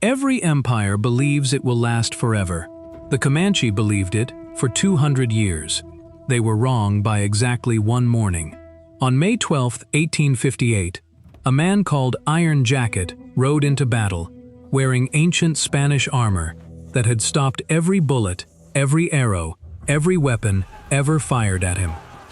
Every empire believes it will last forever. The Comanche believed it for 200 years. They were wrong by exactly one morning. On May 12, 1858, a man called Iron Jacket rode into battle, wearing ancient Spanish armor that had stopped every bullet, every arrow, every weapon ever fired at him.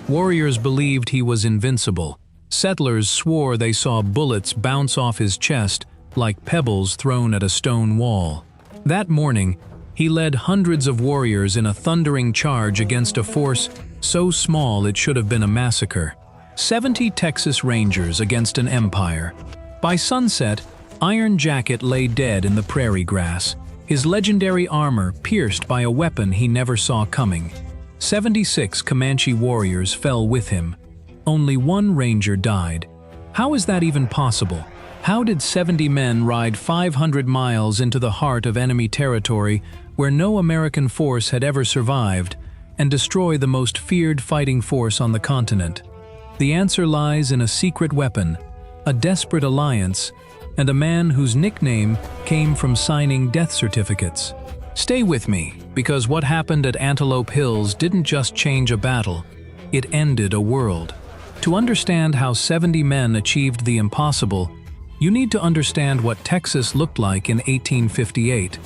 Warriors believed he was invincible. Settlers swore they saw bullets bounce off his chest like pebbles thrown at a stone wall. That morning, he led hundreds of warriors in a thundering charge against a force so small it should have been a massacre. 70 Texas Rangers against an empire. By sunset, Iron Jacket lay dead in the prairie grass, his legendary armor pierced by a weapon he never saw coming. 76 Comanche warriors fell with him. Only one ranger died. How is that even possible? How did 70 men ride 500 miles into the heart of enemy territory where no American force had ever survived and destroy the most feared fighting force on the continent? The answer lies in a secret weapon, a desperate alliance, and a man whose nickname came from signing death certificates. Stay with me, because what happened at Antelope Hills didn't just change a battle, it ended a world. To understand how 70 men achieved the impossible, you need to understand what Texas looked like in 1858,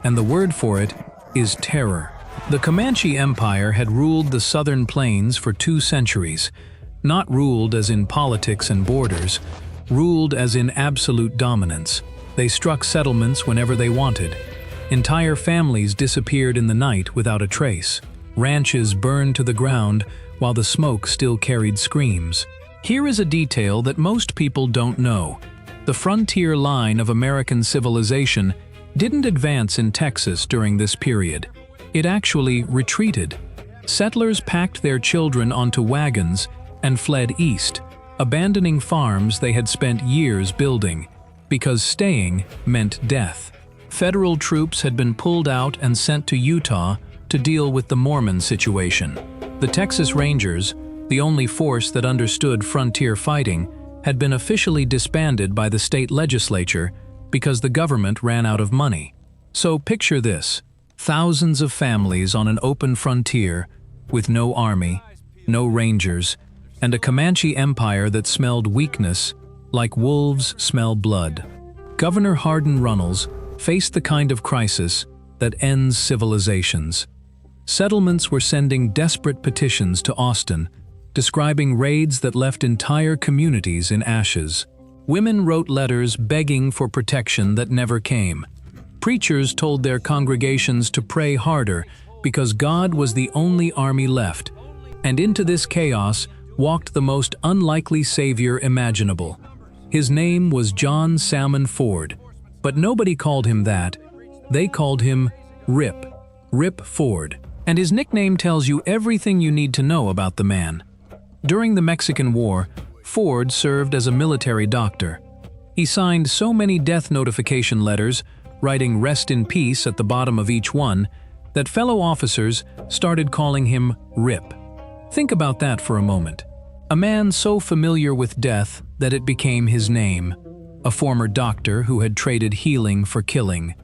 and the word for it is terror. The Comanche Empire had ruled the southern plains for 2 centuries, not ruled as in politics and borders, ruled as in absolute dominance. They struck settlements whenever they wanted. Entire families disappeared in the night without a trace. Ranches burned to the ground while the smoke still carried screams. Here is a detail that most people don't know. The frontier line of American civilization didn't advance in Texas during this period. It actually retreated. Settlers packed their children onto wagons and fled east, abandoning farms they had spent years building, because staying meant death. Federal troops had been pulled out and sent to Utah to deal with the Mormon situation. The Texas Rangers, the only force that understood frontier fighting, had been officially disbanded by the state legislature because the government ran out of money. So picture this: thousands of families on an open frontier with no army, no rangers, and a Comanche empire that smelled weakness like wolves smell blood. Governor Hardin Runnels faced the kind of crisis that ends civilizations. Settlements were sending desperate petitions to Austin, describing raids that left entire communities in ashes. Women wrote letters begging for protection that never came. Preachers told their congregations to pray harder because God was the only army left. And into this chaos walked the most unlikely savior imaginable. His name was John Salmon Ford, but nobody called him that. They called him Rip Ford. And his nickname tells you everything you need to know about the man. During the Mexican War, Ford served as a military doctor. He signed so many death notification letters, writing "Rest in Peace" at the bottom of each one, that fellow officers started calling him Rip. Think about that for a moment. A man so familiar with death that it became his name. A former doctor who had traded healing for killing.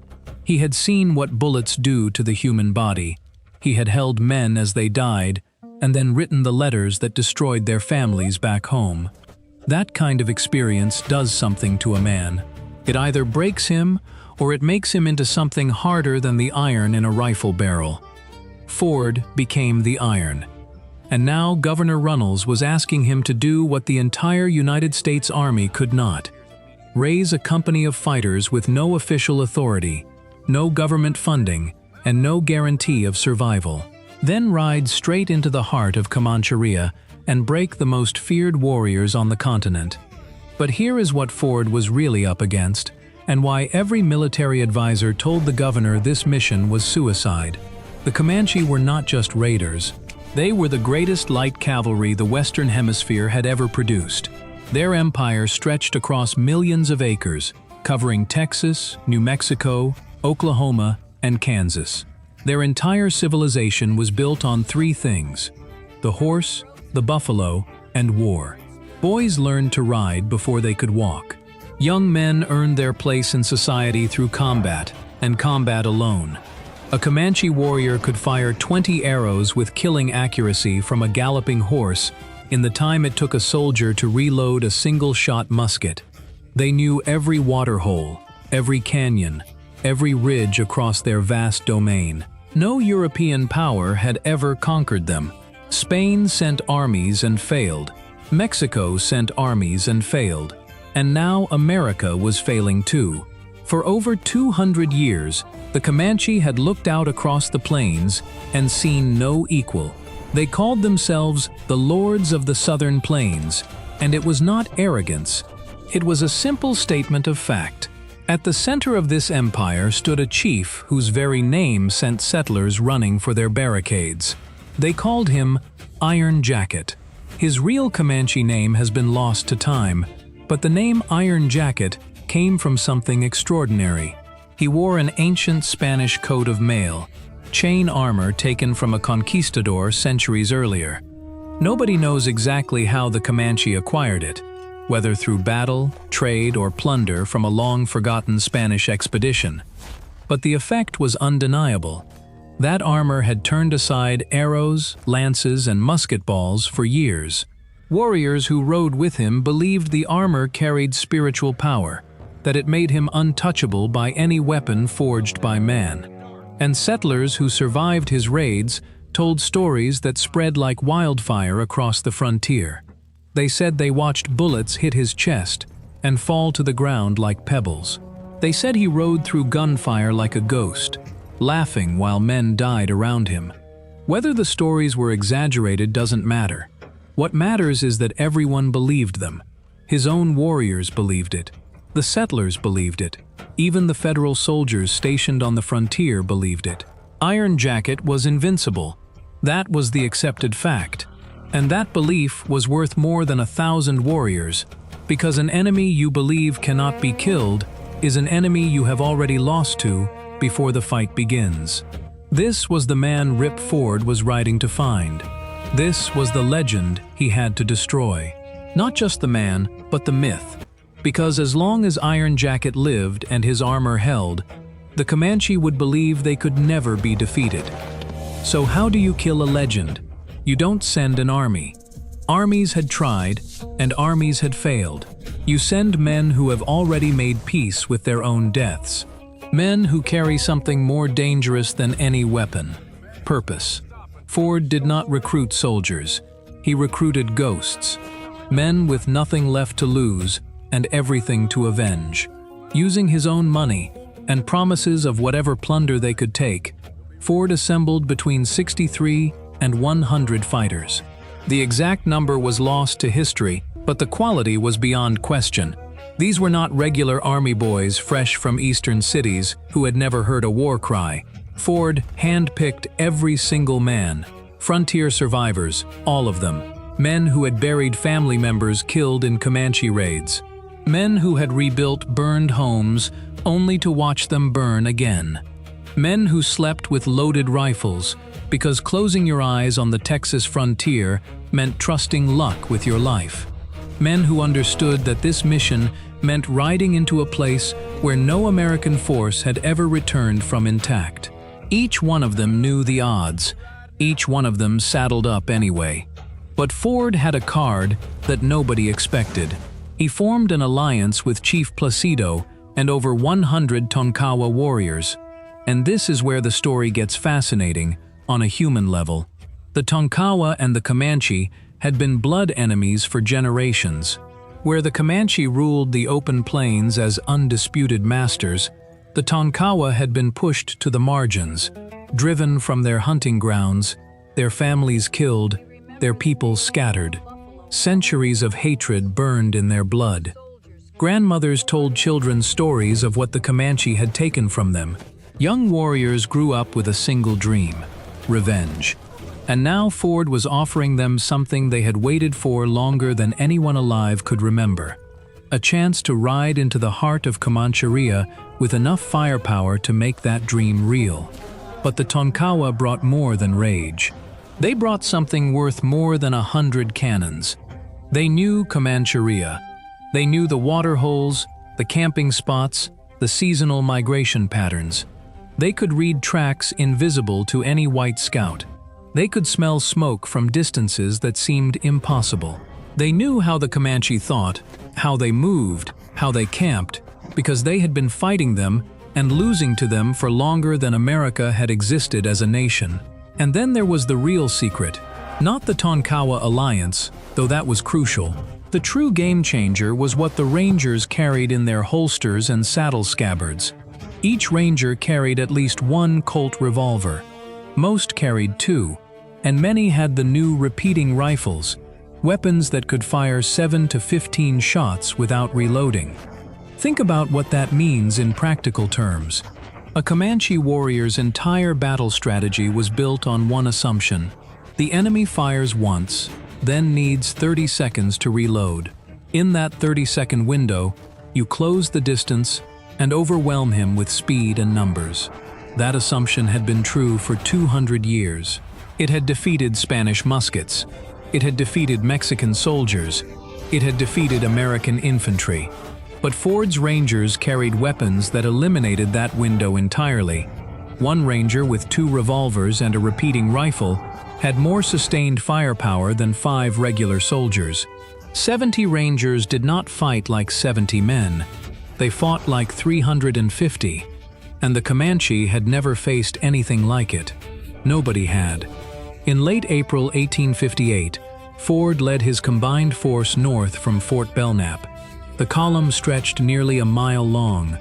He had seen what bullets do to the human body. He had held men as they died, and then written the letters that destroyed their families back home. That kind of experience does something to a man. It either breaks him, or it makes him into something harder than the iron in a rifle barrel. Ford became the iron. And now Governor Runnels was asking him to do what the entire United States Army could not: raise a company of fighters with no official authority, no government funding, and no guarantee of survival. Then ride straight into the heart of Comancheria and break the most feared warriors on the continent. But here is what Ford was really up against, and why every military advisor told the governor this mission was suicide. The Comanche were not just raiders. They were the greatest light cavalry the Western Hemisphere had ever produced. Their empire stretched across millions of acres, covering Texas, New Mexico, Oklahoma, and Kansas. Their entire civilization was built on 3 things: the horse, the buffalo, and war. Boys learned to ride before they could walk. Young men earned their place in society through combat, and combat alone. A Comanche warrior could fire 20 arrows with killing accuracy from a galloping horse in the time it took a soldier to reload a single-shot musket. They knew every waterhole, every canyon, every ridge across their vast domain. No European power had ever conquered them. Spain sent armies and failed. Mexico sent armies and failed. And now America was failing too. For over 200 years, the Comanche had looked out across the plains and seen no equal. They called themselves the Lords of the Southern Plains, and it was not arrogance. It was a simple statement of fact. At the center of this empire stood a chief whose very name sent settlers running for their barricades. They called him Iron Jacket. His real Comanche name has been lost to time, but the name Iron Jacket came from something extraordinary. He wore an ancient Spanish coat of mail, chain armor taken from a conquistador centuries earlier. Nobody knows exactly how the Comanche acquired it, whether through battle, trade, or plunder from a long-forgotten Spanish expedition. But the effect was undeniable. That armor had turned aside arrows, lances, and musket balls for years. Warriors who rode with him believed the armor carried spiritual power, that it made him untouchable by any weapon forged by man. And settlers who survived his raids told stories that spread like wildfire across the frontier. They said they watched bullets hit his chest and fall to the ground like pebbles. They said he rode through gunfire like a ghost, laughing while men died around him. Whether the stories were exaggerated doesn't matter. What matters is that everyone believed them. His own warriors believed it. The settlers believed it. Even the federal soldiers stationed on the frontier believed it. Iron Jacket was invincible. That was the accepted fact. And that belief was worth more than 1,000 warriors, because an enemy you believe cannot be killed is an enemy you have already lost to before the fight begins. This was the man Rip Ford was riding to find. This was the legend he had to destroy. Not just the man, but the myth. Because as long as Iron Jacket lived and his armor held, the Comanche would believe they could never be defeated. So how do you kill a legend? You don't send an army. Armies had tried, and armies had failed. You send men who have already made peace with their own deaths. Men who carry something more dangerous than any weapon: purpose. Ford did not recruit soldiers. He recruited ghosts. Men with nothing left to lose and everything to avenge. Using his own money and promises of whatever plunder they could take, Ford assembled between 63 and 100 fighters. The exact number was lost to history, but the quality was beyond question. These were not regular army boys fresh from eastern cities who had never heard a war cry. Ford handpicked every single man. Frontier survivors, all of them. Men who had buried family members killed in Comanche raids. Men who had rebuilt burned homes only to watch them burn again. Men who slept with loaded rifles because closing your eyes on the Texas frontier meant trusting luck with your life. Men who understood that this mission meant riding into a place where no American force had ever returned from intact. Each one of them knew the odds. Each one of them saddled up anyway. But Ford had a card that nobody expected. He formed an alliance with Chief Placido and over 100 Tonkawa warriors. And this is where the story gets fascinating on a human level. The Tonkawa and the Comanche had been blood enemies for generations. Where the Comanche ruled the open plains as undisputed masters, the Tonkawa had been pushed to the margins, driven from their hunting grounds, their families killed, their people scattered. Centuries of hatred burned in their blood. Grandmothers told children stories of what the Comanche had taken from them. Young warriors grew up with a single dream: revenge. And now Ford was offering them something they had waited for longer than anyone alive could remember: a chance to ride into the heart of Comancheria with enough firepower to make that dream real. But the Tonkawa brought more than rage. They brought something worth more than 100 cannons. They knew Comancheria. They knew the water holes, the camping spots, the seasonal migration patterns. They could read tracks invisible to any white scout. They could smell smoke from distances that seemed impossible. They knew how the Comanche thought, how they moved, how they camped, because they had been fighting them and losing to them for longer than America had existed as a nation. And then there was the real secret. Not the Tonkawa alliance, though that was crucial. The true game changer was what the Rangers carried in their holsters and saddle scabbards. Each Ranger carried at least one Colt revolver. Most carried two, and many had the new repeating rifles, weapons that could fire 7 to 15 shots without reloading. Think about what that means in practical terms. A Comanche warrior's entire battle strategy was built on one assumption. The enemy fires once, then needs 30 seconds to reload. In that 30-second window, you close the distance and overwhelm him with speed and numbers. That assumption had been true for 200 years. It had defeated Spanish muskets. It had defeated Mexican soldiers. It had defeated American infantry. But Ford's Rangers carried weapons that eliminated that window entirely. One Ranger with 2 revolvers and a repeating rifle had more sustained firepower than 5 regular soldiers. 70 Rangers did not fight like 70 men. They fought like 350. And the Comanche had never faced anything like it. Nobody had. In late April 1858, Ford led his combined force north from Fort Belknap. The column stretched nearly a mile long.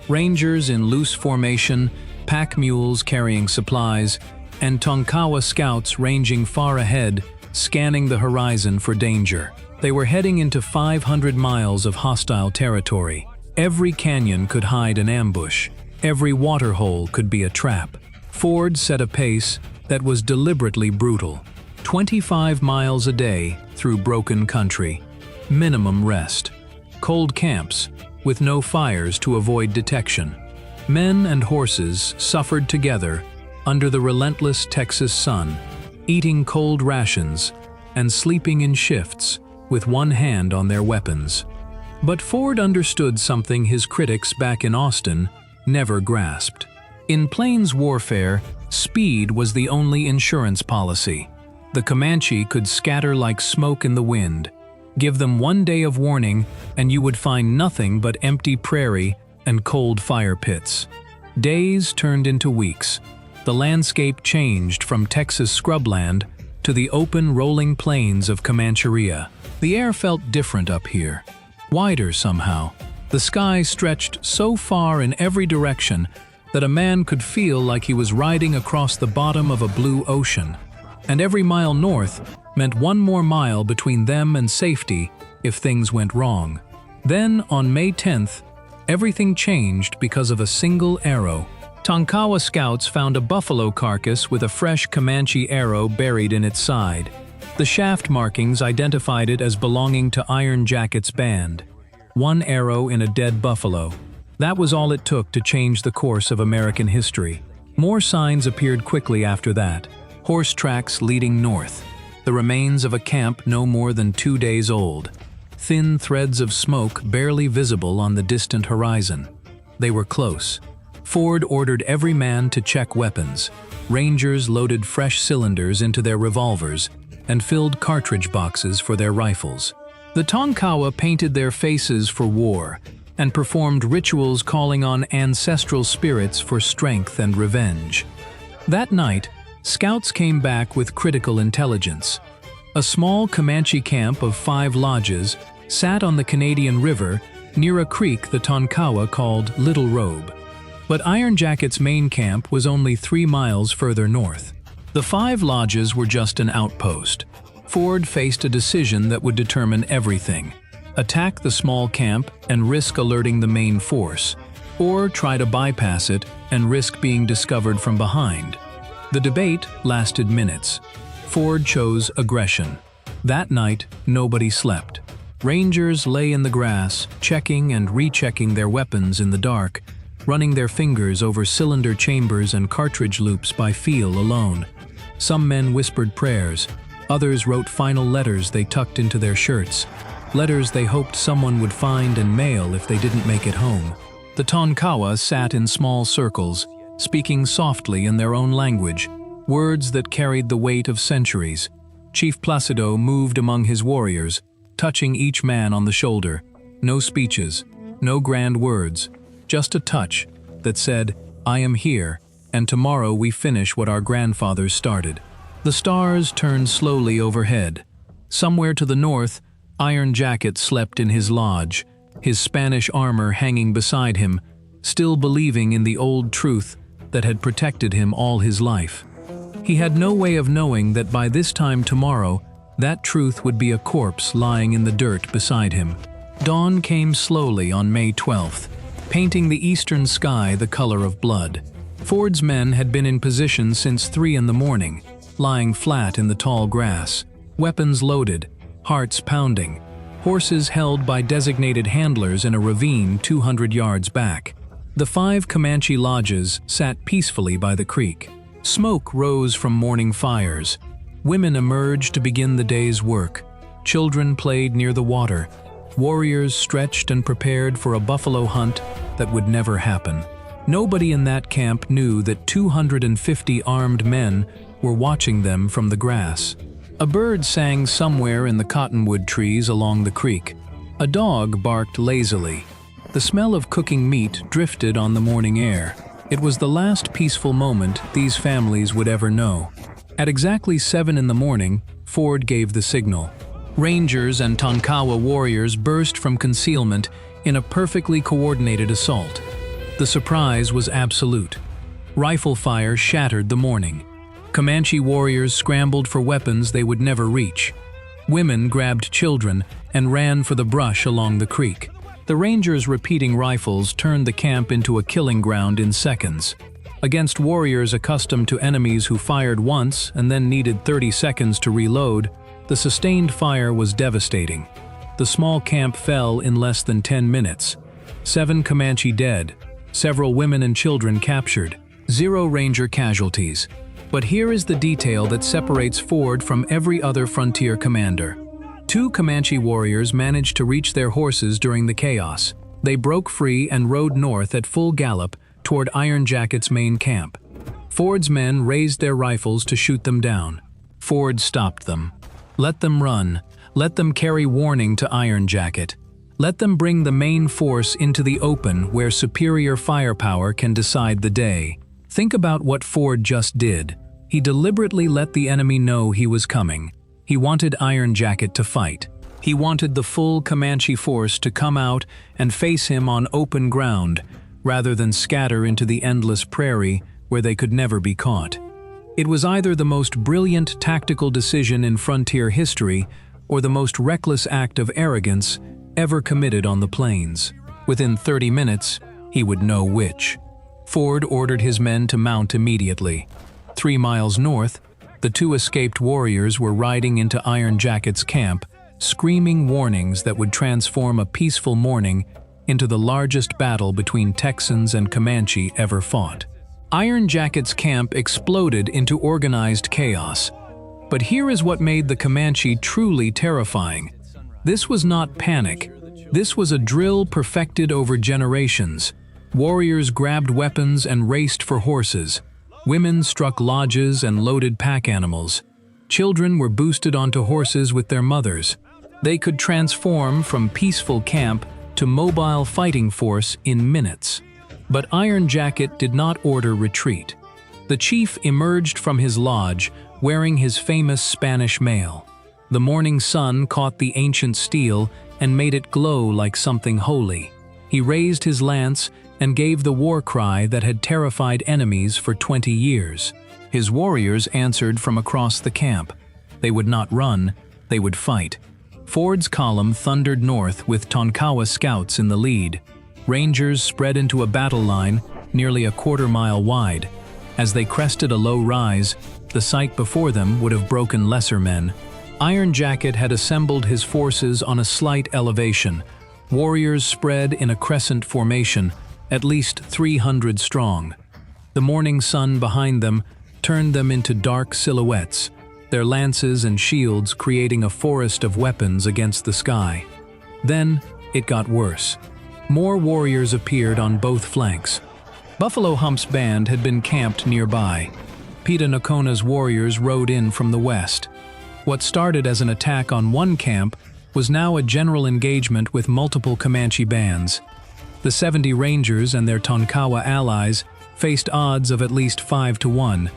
Rangers in loose formation, pack mules carrying supplies, and Tonkawa scouts ranging far ahead, scanning the horizon for danger. They were heading into 500 miles of hostile territory. Every canyon could hide an ambush. Every waterhole could be a trap. Ford set a pace that was deliberately brutal. 25 miles a day through broken country. Minimum rest. Cold camps, with no fires to avoid detection. Men and horses suffered together under the relentless Texas sun, eating cold rations and sleeping in shifts with one hand on their weapons. But Ford understood something his critics back in Austin never grasped. In plains warfare, speed was the only insurance policy. The Comanche could scatter like smoke in the wind. Give them 1 day of warning, and you would find nothing but empty prairie and cold fire pits. Days turned into weeks. The landscape changed from Texas scrubland to the open, rolling plains of Comancheria. The air felt different up here, wider somehow. The sky stretched so far in every direction that a man could feel like he was riding across the bottom of a blue ocean. And every mile north meant 1 more mile between them and safety if things went wrong. Then, on May 10th, everything changed because of a single arrow. Tonkawa scouts found a buffalo carcass with a fresh Comanche arrow buried in its side. The shaft markings identified it as belonging to Iron Jacket's band. 1 arrow in a dead buffalo. That was all it took to change the course of American history. More signs appeared quickly after that. Horse tracks leading north. The remains of a camp no more than 2 days old. Thin threads of smoke barely visible on the distant horizon. They were close. Ford ordered every man to check weapons. Rangers loaded fresh cylinders into their revolvers and filled cartridge boxes for their rifles. The Tonkawa painted their faces for war and performed rituals calling on ancestral spirits for strength and revenge. That night, scouts came back with critical intelligence. A small Comanche camp of 5 lodges sat on the Canadian River near a creek the Tonkawa called Little Robe. But Iron Jacket's main camp was only 3 miles further north. The 5 lodges were just an outpost. Ford faced a decision that would determine everything: attack the small camp and risk alerting the main force, or try to bypass it and risk being discovered from behind. The debate lasted minutes. Ford chose aggression. That night, nobody slept. Rangers lay in the grass, checking and rechecking their weapons in the dark, running their fingers over cylinder chambers and cartridge loops by feel alone. Some men whispered prayers. Others wrote final letters they tucked into their shirts. letters they hoped someone would find and mail if they didn't make it home. The Tonkawa sat in small circles, speaking softly in their own language, words that carried the weight of centuries. Chief Placido moved among his warriors, touching each man on the shoulder. No speeches, no grand words, just a touch that said, "I am here, and tomorrow we finish what our grandfathers started." The stars turned slowly overhead. Somewhere to the north, Iron Jacket slept in his lodge, his Spanish armor hanging beside him, still believing in the old truth that had protected him all his life. He had no way of knowing that by this time tomorrow, that truth would be a corpse lying in the dirt beside him. Dawn came slowly on May 12th, painting the eastern sky the color of blood. Ford's men had been in position since 3 in the morning, lying flat in the tall grass, weapons loaded, hearts pounding, horses held by designated handlers in a ravine 200 yards back. The 5 Comanche lodges sat peacefully by the creek. Smoke rose from morning fires. Women emerged to begin the day's work. Children played near the water. Warriors stretched and prepared for a buffalo hunt that would never happen. Nobody in that camp knew that 250 armed men were watching them from the grass. A bird sang somewhere in the cottonwood trees along the creek. A dog barked lazily. The smell of cooking meat drifted on the morning air. It was the last peaceful moment these families would ever know. At exactly 7 in the morning, Ford gave the signal. Rangers and Tonkawa warriors burst from concealment in a perfectly coordinated assault. The surprise was absolute. Rifle fire shattered the morning. Comanche warriors scrambled for weapons they would never reach. Women grabbed children and ran for the brush along the creek. The Rangers' repeating rifles turned the camp into a killing ground in seconds. Against warriors accustomed to enemies who fired once and then needed 30 seconds to reload, the sustained fire was devastating. The small camp fell in less than 10 minutes. 7 Comanche dead, several women and children captured, 0 Ranger casualties. But here is the detail that separates Ford from every other frontier commander. 2 Comanche warriors managed to reach their horses during the chaos. They broke free and rode north at full gallop toward Iron Jacket's main camp. Ford's men raised their rifles to shoot them down. Ford stopped them. Let them run. Let them carry warning to Iron Jacket. Let them bring the main force into the open where superior firepower can decide the day. Think about what Ford just did. He deliberately let the enemy know he was coming. He wanted Iron Jacket to fight. He wanted the full Comanche force to come out and face him on open ground, rather than scatter into the endless prairie where they could never be caught. It was either the most brilliant tactical decision in frontier history or the most reckless act of arrogance ever committed on the plains. Within 30 minutes, he would know which. Ford ordered his men to mount immediately. 3 miles north, the 2 escaped warriors were riding into Iron Jacket's camp, screaming warnings that would transform a peaceful morning into the largest battle between Texans and Comanche ever fought. Iron Jacket's camp exploded into organized chaos. But here is what made the Comanche truly terrifying. This was not panic. This was a drill perfected over generations. Warriors grabbed weapons and raced for horses. Women struck lodges and loaded pack animals. Children were boosted onto horses with their mothers. They could transform from peaceful camp to mobile fighting force in minutes. But Iron Jacket did not order retreat. The chief emerged from his lodge wearing his famous Spanish mail. The morning sun caught the ancient steel and made it glow like something holy. He raised his lance and gave the war cry that had terrified enemies for 20 years. His warriors answered from across the camp. They would not run, they would fight. Ford's column thundered north with Tonkawa scouts in the lead. Rangers spread into a battle line nearly a quarter-mile wide. As they crested a low rise, the sight before them would have broken lesser men. Iron Jacket had assembled his forces on a slight elevation. Warriors spread in a crescent formation, at least 300 strong. The morning sun behind them turned them into dark silhouettes, their lances and shields creating a forest of weapons against the sky. Then, it got worse. More warriors appeared on both flanks. Buffalo Hump's band had been camped nearby. Pita Nakona's warriors rode in from the west. What started as an attack on one camp was now a general engagement with multiple Comanche bands. The 70 Rangers and their Tonkawa allies faced odds of at least 5-1.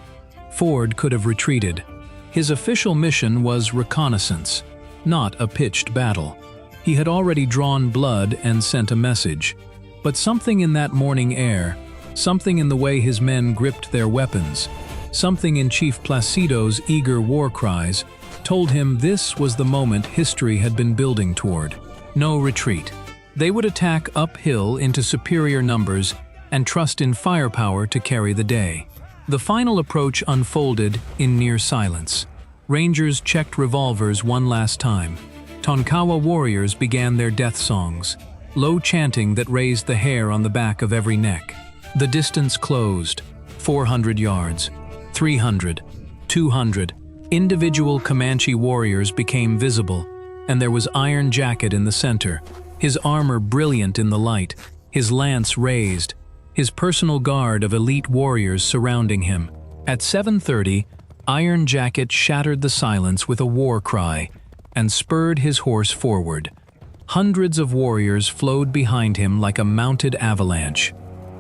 Ford could have retreated. His official mission was reconnaissance, not a pitched battle. He had already drawn blood and sent a message. But something in that morning air, something in the way his men gripped their weapons, something in Chief Placido's eager war cries, told him this was the moment history had been building toward. No retreat. They would attack uphill into superior numbers and trust in firepower to carry the day. The final approach unfolded in near silence. Rangers checked revolvers one last time. Tonkawa warriors began their death songs, low chanting that raised the hair on the back of every neck. The distance closed. 400 yards, 300, 200. Individual Comanche warriors became visible, and there was Iron Jacket in the center, his armor brilliant in the light, his lance raised, his personal guard of elite warriors surrounding him. At 7:30, Iron Jacket shattered the silence with a war cry and spurred his horse forward. Hundreds of warriors flowed behind him like a mounted avalanche.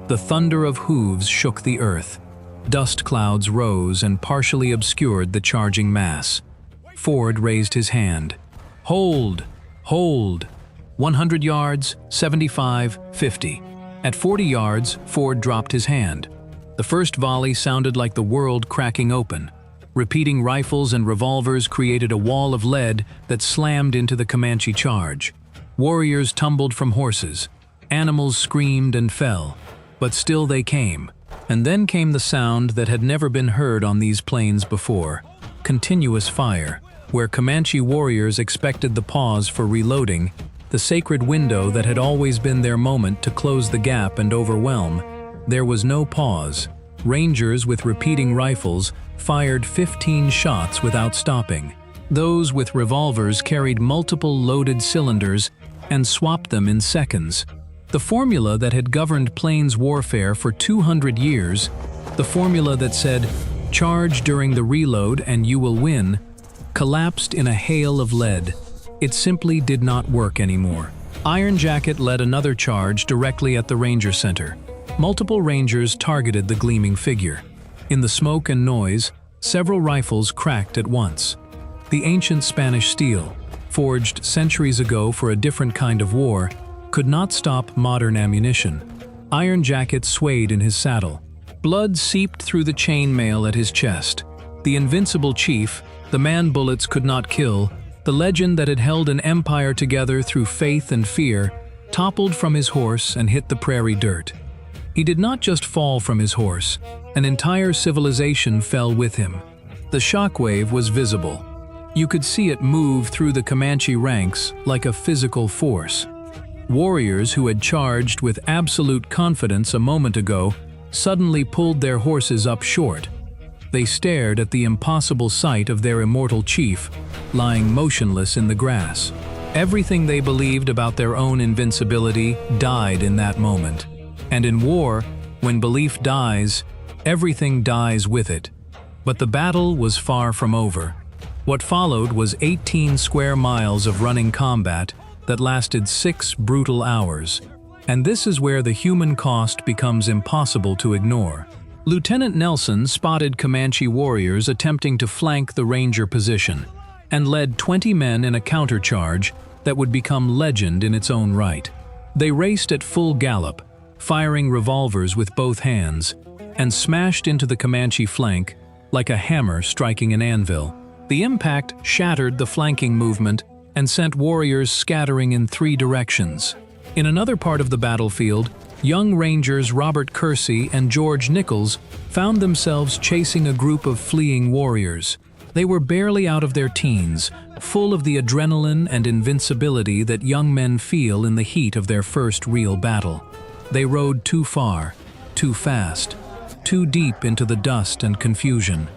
The thunder of hooves shook the earth. Dust clouds rose and partially obscured the charging mass. Ford raised his hand. Hold! Hold! 100 yards, 75, 50. At 40 yards, Ford dropped his hand. The first volley sounded like the world cracking open. Repeating rifles and revolvers created a wall of lead that slammed into the Comanche charge. Warriors tumbled from horses. Animals screamed and fell. But still they came. And then came the sound that had never been heard on these plains before. Continuous fire. Where Comanche warriors expected the pause for reloading, the sacred window that had always been their moment to close the gap and overwhelm, there was no pause. Rangers with repeating rifles fired 15 shots without stopping. Those with revolvers carried multiple loaded cylinders and swapped them in seconds. The formula that had governed plains warfare for 200 years, the formula that said, "Charge during the reload and you will win," collapsed in a hail of lead. It simply did not work anymore. Iron Jacket led another charge directly at the Ranger Center. Multiple Rangers targeted the gleaming figure. In the smoke and noise, several rifles cracked at once. The ancient Spanish steel, forged centuries ago for a different kind of war, could not stop modern ammunition. Iron Jacket swayed in his saddle. Blood seeped through the chainmail at his chest. The Invincible chief, the man bullets could not kill, the legend that had held an empire together through faith and fear, toppled from his horse and hit the prairie dirt. He did not just fall from his horse, an entire civilization fell with him. The shockwave was visible. You could see it move through the Comanche ranks like a physical force. Warriors who had charged with absolute confidence a moment ago suddenly pulled their horses up short. They stared at the impossible sight of their immortal chief, lying motionless in the grass. Everything they believed about their own invincibility died in that moment. And in war, when belief dies, everything dies with it. But the battle was far from over. What followed was 18 square miles of running combat that lasted 6 brutal hours. And this is where the human cost becomes impossible to ignore. Lieutenant Nelson spotted Comanche warriors attempting to flank the Ranger position and led 20 men in a countercharge that would become legend in its own right. They raced at full gallop, firing revolvers with both hands, and smashed into the Comanche flank like a hammer striking an anvil. The impact shattered the flanking movement and sent warriors scattering in 3 directions. In another part of the battlefield, young Rangers Robert Kersey and George Nichols found themselves chasing a group of fleeing warriors. They were barely out of their teens, full of the adrenaline and invincibility that young men feel in the heat of their first real battle. They rode too far, too fast, too deep into the dust and confusion.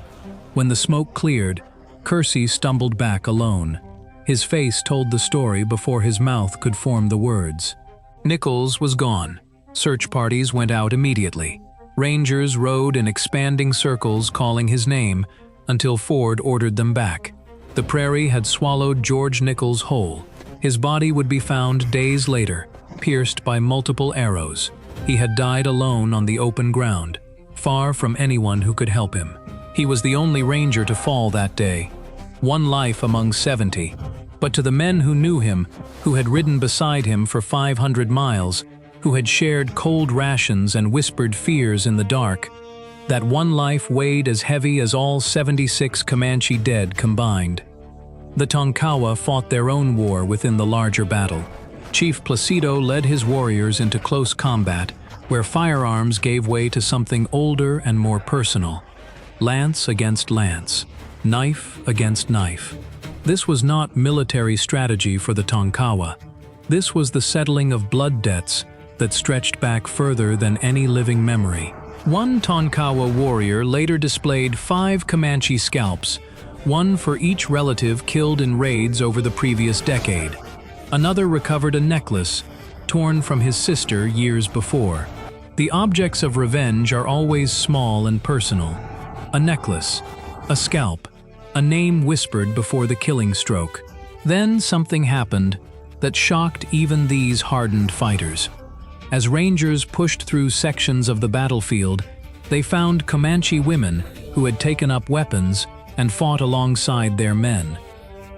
When the smoke cleared, Kersey stumbled back alone. His face told the story before his mouth could form the words. Nichols was gone. Search parties went out immediately. Rangers rode in expanding circles calling his name until Ford ordered them back. The prairie had swallowed George Nichols whole. His body would be found days later, pierced by multiple arrows. He had died alone on the open ground, far from anyone who could help him. He was the only ranger to fall that day. One life among 70. But to the men who knew him, who had ridden beside him for 500 miles, who had shared cold rations and whispered fears in the dark, that one life weighed as heavy as all 76 Comanche dead combined. The Tonkawa fought their own war within the larger battle. Chief Placido led his warriors into close combat, where firearms gave way to something older and more personal. Lance against lance, knife against knife. This was not military strategy for the Tonkawa. This was the settling of blood debts that stretched back further than any living memory. One Tonkawa warrior later displayed 5 Comanche scalps, one for each relative killed in raids over the previous decade. Another recovered a necklace, torn from his sister years before. The objects of revenge are always small and personal. A necklace, a scalp, a name whispered before the killing stroke. Then something happened that shocked even these hardened fighters. As rangers pushed through sections of the battlefield, they found Comanche women who had taken up weapons and fought alongside their men.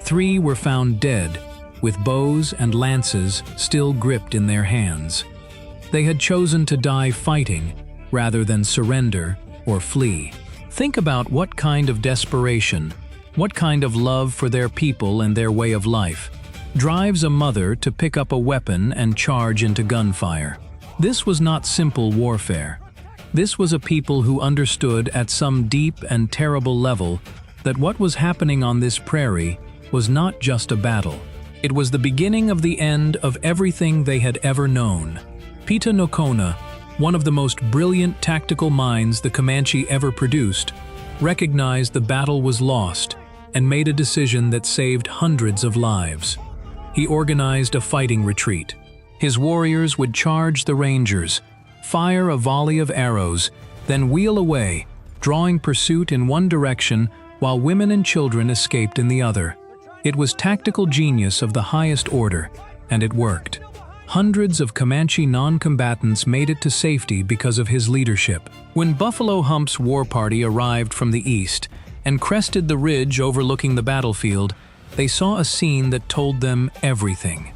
3 were found dead, with bows and lances still gripped in their hands. They had chosen to die fighting rather than surrender or flee. Think about what kind of desperation, what kind of love for their people and their way of life, drives a mother to pick up a weapon and charge into gunfire. This was not simple warfare. This was a people who understood at some deep and terrible level that what was happening on this prairie was not just a battle. It was the beginning of the end of everything they had ever known. Pita Nokona, one of the most brilliant tactical minds the Comanche ever produced, recognized the battle was lost and made a decision that saved hundreds of lives. He organized a fighting retreat. His warriors would charge the rangers, fire a volley of arrows, then wheel away, drawing pursuit in one direction while women and children escaped in the other. It was tactical genius of the highest order, and it worked. Hundreds of Comanche non-combatants made it to safety because of his leadership. When Buffalo Hump's war party arrived from the east and crested the ridge overlooking the battlefield, they saw a scene that told them everything.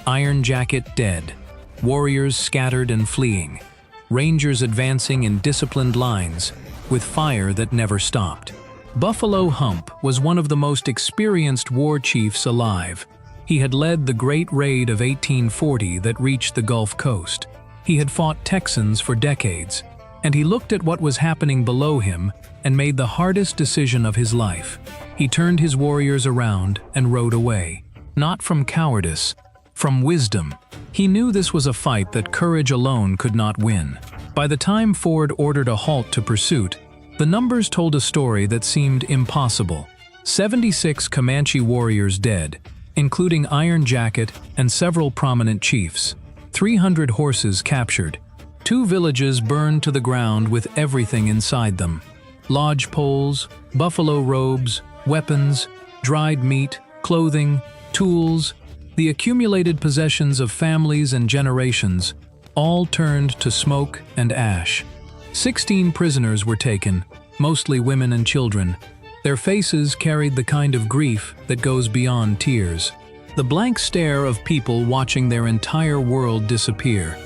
Iron Jacket dead, warriors scattered and fleeing, rangers advancing in disciplined lines, with fire that never stopped. Buffalo Hump was one of the most experienced war chiefs alive. He had led the Great Raid of 1840 that reached the Gulf Coast. He had fought Texans for decades, and he looked at what was happening below him and made the hardest decision of his life. He turned his warriors around and rode away, not from cowardice, from wisdom. He knew this was a fight that courage alone could not win. By the time Ford ordered a halt to pursuit, the numbers told a story that seemed impossible. 76 Comanche warriors dead, including Iron Jacket and several prominent chiefs. 300 horses captured. 2 villages burned to the ground with everything inside them. Lodge poles, buffalo robes, weapons, dried meat, clothing, tools, the accumulated possessions of families and generations, all turned to smoke and ash. 16 prisoners were taken, mostly women and children. Their faces carried the kind of grief that goes beyond tears. The blank stare of people watching their entire world disappear.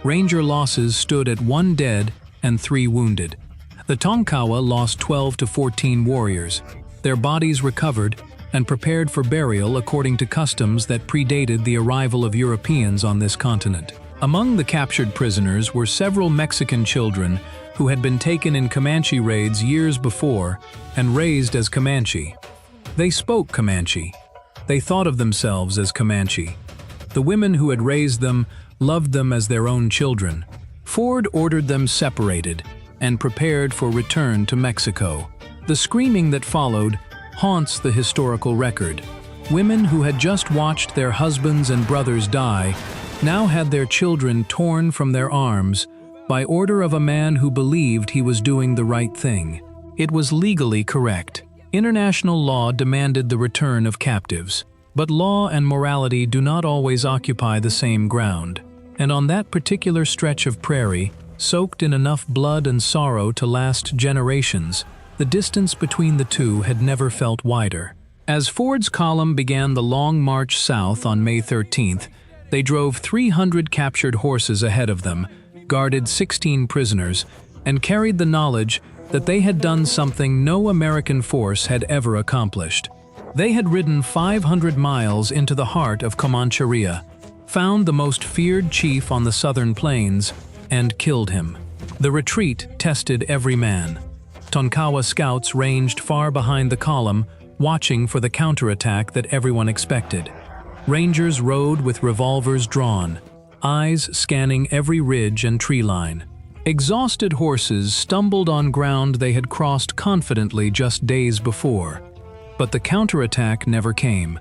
Ranger losses stood at 1 dead and 3 wounded. The Tonkawa lost 12 to 14 warriors. Their bodies recovered and prepared for burial according to customs that predated the arrival of Europeans on this continent. Among the captured prisoners were several Mexican children who had been taken in Comanche raids years before and raised as Comanche. They spoke Comanche. They thought of themselves as Comanche. The women who had raised them loved them as their own children. Ford ordered them separated and prepared for return to Mexico. The screaming that followed haunts the historical record. Women who had just watched their husbands and brothers die now had their children torn from their arms by order of a man who believed he was doing the right thing. It was legally correct. International law demanded the return of captives. But law and morality do not always occupy the same ground. And on that particular stretch of prairie, soaked in enough blood and sorrow to last generations, the distance between the two had never felt wider. As Ford's column began the long march south on May 13th, they drove 300 captured horses ahead of them, guarded 16 prisoners, and carried the knowledge that they had done something no American force had ever accomplished. They had ridden 500 miles into the heart of Comanche, found the most feared chief on the southern plains, and killed him. The retreat tested every man. Tonkawa scouts ranged far behind the column, watching for the counterattack that everyone expected. Rangers rode with revolvers drawn, eyes scanning every ridge and tree line. Exhausted horses stumbled on ground they had crossed confidently just days before. But the counterattack never came.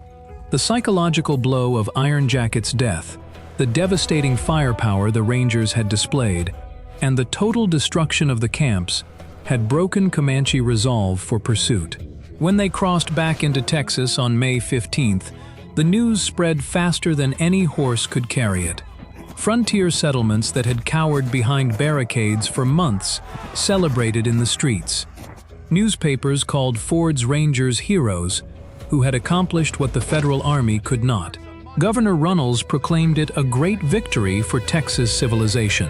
The psychological blow of Iron Jacket's death, the devastating firepower the Rangers had displayed, and the total destruction of the camps had broken Comanche resolve for pursuit. When they crossed back into Texas on May 15th, the news spread faster than any horse could carry it. Frontier settlements that had cowered behind barricades for months celebrated in the streets. Newspapers called Ford's Rangers heroes, who had accomplished what the Federal Army could not. Governor Runnels proclaimed it a great victory for Texas civilization.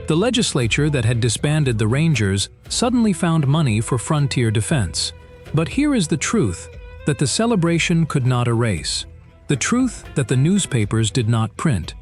The legislature that had disbanded the Rangers suddenly found money for frontier defense. But here is the truth that the celebration could not erase. The truth that the newspapers did not print.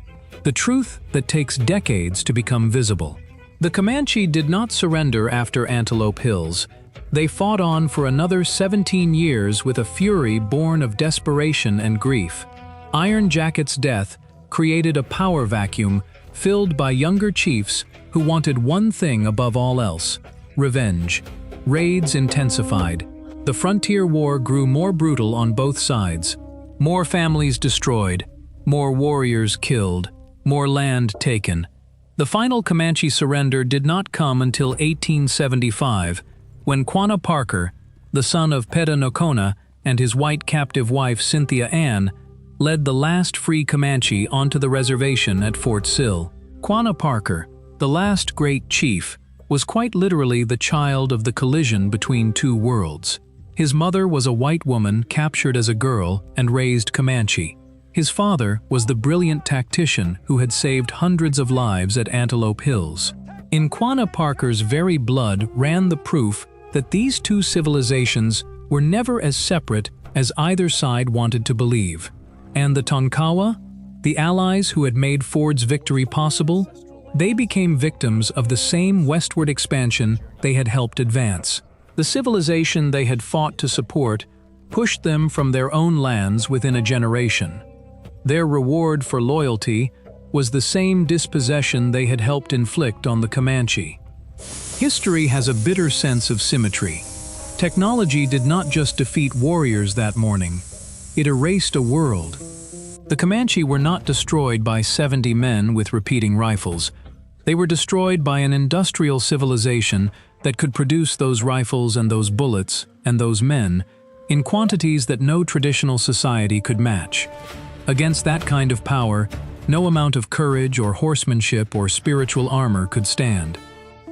The truth that takes decades to become visible. The Comanche did not surrender after Antelope Hills. They fought on for another 17 years with a fury born of desperation and grief. Iron Jacket's death created a power vacuum filled by younger chiefs who wanted one thing above all else: revenge. Raids intensified. The frontier war grew more brutal on both sides. More families destroyed, more warriors killed, more land taken. The final Comanche surrender did not come until 1875, when Quanah Parker, the son of Petah and his white captive wife Cynthia Ann, led the last free Comanche onto the reservation at Fort Sill. Quanah Parker, the last great chief, was quite literally the child of the collision between two worlds. His mother was a white woman captured as a girl and raised Comanche. His father was the brilliant tactician who had saved hundreds of lives at Antelope Hills. In Quanah Parker's very blood ran the proof that these two civilizations were never as separate as either side wanted to believe. And the Tonkawa, the allies who had made Ford's victory possible, they became victims of the same westward expansion they had helped advance. The civilization they had fought to support pushed them from their own lands within a generation. Their reward for loyalty was the same dispossession they had helped inflict on the Comanche. History has a bitter sense of symmetry. Technology did not just defeat warriors that morning, it erased a world. The Comanche were not destroyed by 70 men with repeating rifles. They were destroyed by an industrial civilization that could produce those rifles and those bullets and those men in quantities that no traditional society could match. Against that kind of power, no amount of courage or horsemanship or spiritual armor could stand.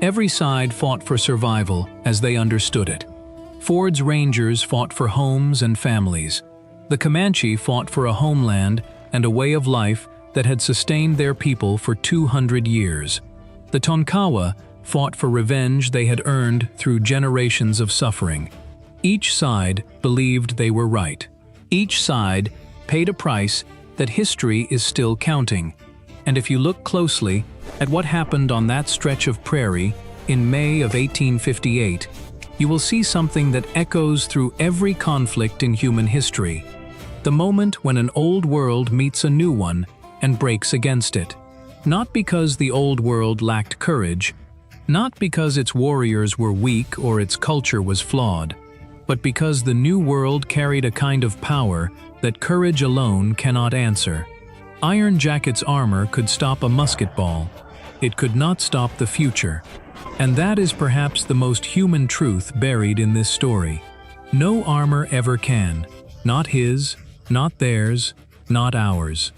Every side fought for survival as they understood it. Ford's Rangers fought for homes and families. The Comanche fought for a homeland and a way of life that had sustained their people for 200 years. The Tonkawa fought for revenge they had earned through generations of suffering. Each side believed they were right. Each side paid a price that history is still counting. And if you look closely at what happened on that stretch of prairie in May of 1858, you will see something that echoes through every conflict in human history. The moment when an old world meets a new one and breaks against it. Not because the old world lacked courage, not because its warriors were weak or its culture was flawed, but because the new world carried a kind of power that courage alone cannot answer. Iron Jacket's armor could stop a musket ball. It could not stop the future. And that is perhaps the most human truth buried in this story. No armor ever can. Not his, not theirs, not ours.